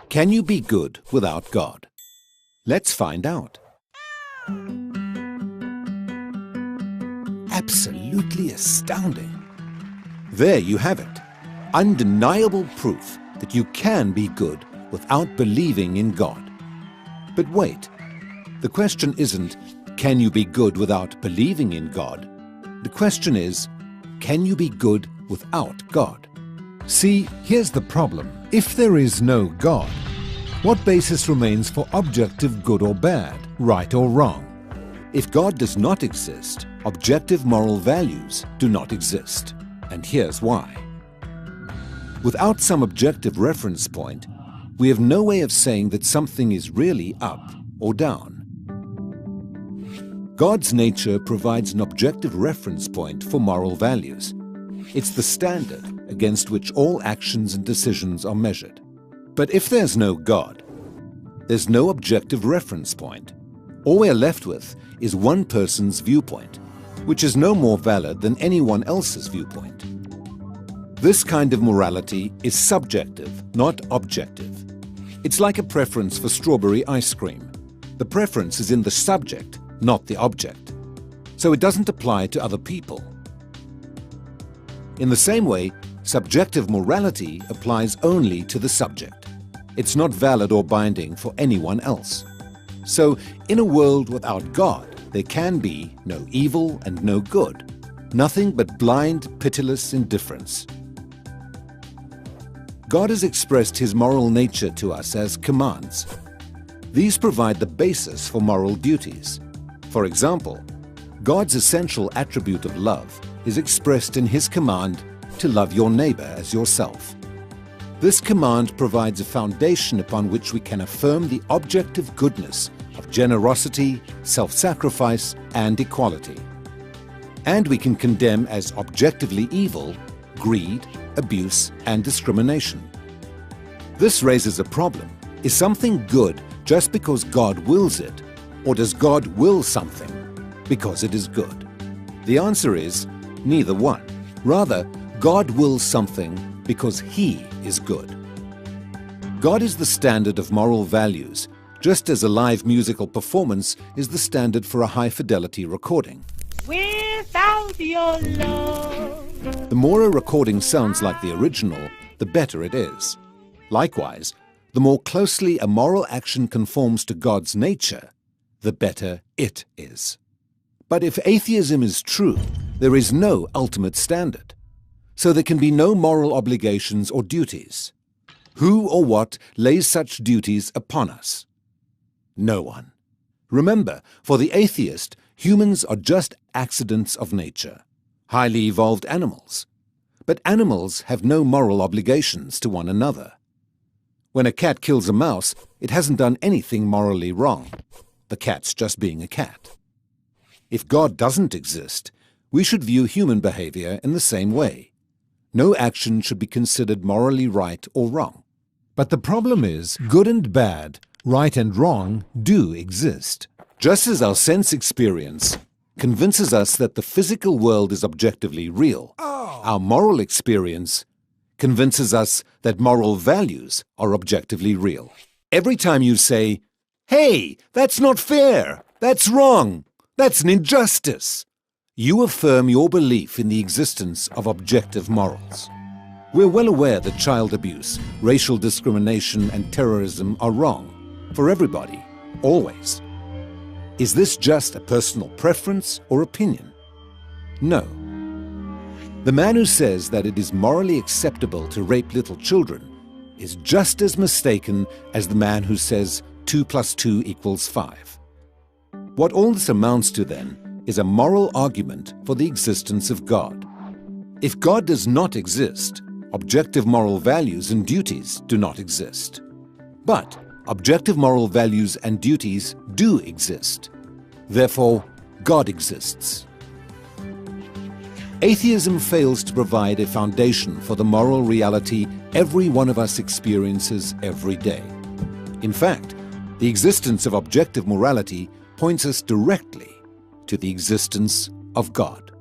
Can you be good without God? Let's find out. Absolutely astounding. There you have it. Undeniable proof that you can be good without believing in God. But wait, the question isn't, can you be good without believing in God? The question is, can you be good without God? See, here's the problem. If there is no God, what basis remains for objective good or bad, right or wrong? If God does not exist, objective moral values do not exist. And here's why. Without some objective reference point, we have no way of saying that something is really up or down. God's nature provides an objective reference point for moral values. It's the standard against which all actions and decisions are measured. But if there's no God, there's no objective reference point. All we're left with is one person's viewpoint, which is no more valid than anyone else's viewpoint. This kind of morality is subjective, not objective. It's like a preference for strawberry ice cream. The preference is in the subject, not the object. So it doesn't apply to other people. In the same way, subjective morality applies only to the subject. It's not valid or binding for anyone else. So, in a world without God, there can be no evil and no good, nothing but blind, pitiless indifference. God has expressed His moral nature to us as commands. These provide the basis for moral duties. For example, God's essential attribute of love is expressed in His command to love your neighbor as yourself. This command provides a foundation upon which we can affirm the objective goodness of generosity, self-sacrifice, and equality. And we can condemn as objectively evil greed, abuse, and discrimination. This raises a problem. Is something good just because God wills it, or does God will something because it is good? The answer is neither one. Rather, God wills something because He is good. God is the standard of moral values, just as a live musical performance is the standard for a high-fidelity recording. Without your love. The more a recording sounds like the original, the better it is. Likewise, the more closely a moral action conforms to God's nature, the better it is. But if atheism is true, there is no ultimate standard. So there can be no moral obligations or duties. Who or what lays such duties upon us? No one. Remember, for the atheist, humans are just accidents of nature, highly evolved animals. But animals have no moral obligations to one another. When a cat kills a mouse, it hasn't done anything morally wrong. The cat's just being a cat. If God doesn't exist, we should view human behavior in the same way. No action should be considered morally right or wrong. But the problem is, good and bad, right and wrong, do exist. Just as our sense experience convinces us that the physical world is objectively real, our moral experience convinces us that moral values are objectively real. Every time you say, "Hey, that's not fair, that's wrong, that's an injustice," you affirm your belief in the existence of objective morals. We're well aware that child abuse, racial discrimination, and terrorism are wrong for everybody, always. Is this just a personal preference or opinion? No. The man who says that it is morally acceptable to rape little children is just as mistaken as the man who says 2 + 2 = 5. What all this amounts to, then, is a moral argument for the existence of God. If God does not exist, objective moral values and duties do not exist. But objective moral values and duties do exist. Therefore, God exists. Atheism fails to provide a foundation for the moral reality every one of us experiences every day. In fact, the existence of objective morality points us directly to the existence of God.